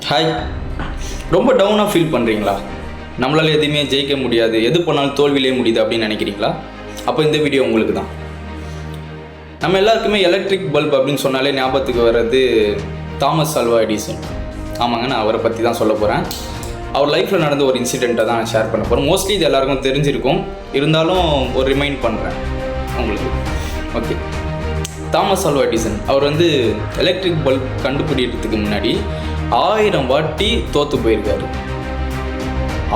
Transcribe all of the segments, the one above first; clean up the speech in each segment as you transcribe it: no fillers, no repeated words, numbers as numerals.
Hi. ரொம்ப டவுனாக feel பண்ணுறீங்களா? நம்மளால் எதுவுமே ஜெயிக்க முடியாது, எது பண்ணாலும் தோல்வியிலே முடியுது அப்படின்னு நினைக்கிறீங்களா? அப்போ இந்த வீடியோ உங்களுக்கு தான். நம்ம எல்லாருக்குமே எலக்ட்ரிக் பல்ப் அப்படின்னு சொன்னாலே ஞாபகத்துக்கு வர்றது தாமஸ் ஆல்வா எடிசன். ஆமாங்க, நான் அவரை பற்றி தான் சொல்ல போகிறேன். அவர் லைஃப்பில் நடந்த ஒரு இன்சிடெண்ட்டை தான் நான் ஷேர் பண்ண போகிறேன். மோஸ்ட்லி இது எல்லாருக்கும் தெரிஞ்சிருக்கும், இருந்தாலும் ஒரு ரிமைண்ட் பண்ணுறேன் உங்களுக்கு. ஓகே, தாமஸ் ஆல்வா எடிசன் அவர் எலக்ட்ரிக் பல்ப் கண்டுபிடிக்கிறதுக்கு முன்னாடி 1000 வாட்டி தோற்று போயிருக்காரு.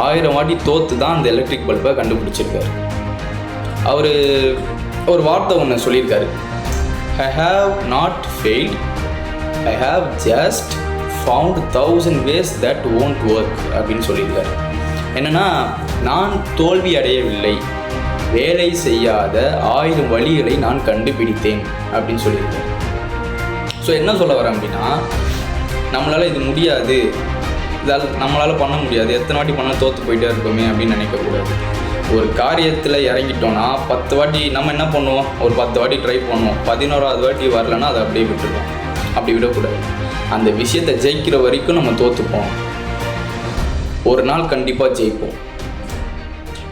1000 வாட்டி தோற்று தான் அந்த எலக்ட்ரிக் பல்பை கண்டுபிடிச்சிருக்காரு. அவர் ஒரு வார்த்தை ஒன்று சொல்லியிருக்காரு, I have not failed, I have just found 1000 ways that won't work அப்படின்னு சொல்லியிருக்காரு. என்னென்னா, நான் தோல்வி அடையவில்லை, வேலை செய்யாத 1000 வழிகளை நான் கண்டுபிடித்தேன் அப்படின்னு சொல்லியிருக்காரு. ஸோ என்ன சொல்ல வரேன் அப்படின்னா, நம்மளால் இது முடியாது, இதால் நம்மளால் பண்ண முடியாது, எத்தனை வாட்டி பண்ணால் தோற்று போயிட்டே இருப்போமே அப்படின்னு நினைக்கக்கூடாது. ஒரு காரியத்தில் இறங்கிட்டோன்னா 10 வாட்டி நம்ம என்ன பண்ணுவோம், ஒரு 10 வாட்டி ட்ரை பண்ணுவோம், 11வது வாட்டி வரலன்னா அதை அப்படியே விட்டுருவோம். அப்படி விடக்கூடாது. அந்த விஷயத்தை ஜெயிக்கிற வரைக்கும் நம்ம தோற்றுப்போம், ஒரு நாள் கண்டிப்பாக ஜெயிப்போம்.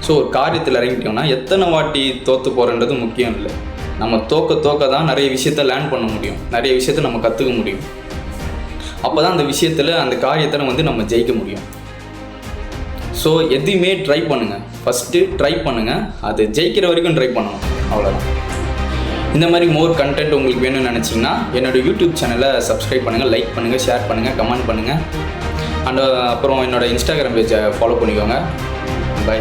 ஸோ ஒரு காரியத்தில் இறங்கிட்டோம்னா எத்தனை வாட்டி தோற்று போகிறன்றது முக்கியம் இல்லை. நம்ம தோக்க தான் நிறைய விஷயத்தை லேர்ன் பண்ண முடியும், நிறைய விஷயத்தை நம்ம கற்றுக்க முடியும். அப்போ தான் அந்த விஷயத்தில், அந்த காரியத்தில் நம்ம ஜெயிக்க முடியும். ஸோ எதையுமே ட்ரை பண்ணுங்கள், ஃபஸ்ட்டு ட்ரை பண்ணுங்கள், அது ஜெயிக்கிற வரைக்கும் ட்ரை பண்ணணும், அவ்வளோதான். இந்த மாதிரி மோர் கண்டென்ட் உங்களுக்கு வேணும்னு நினச்சிங்கன்னா என்னோடய யூடியூப் சேனலை சப்ஸ்கிரைப் பண்ணுங்கள், லைக் பண்ணுங்கள், ஷேர் பண்ணுங்கள், கமெண்ட் பண்ணுங்கள். அப்புறம் என்னோடய இன்ஸ்டாகிராம் பேஜை ஃபாலோ பண்ணிக்கோங்க. பை.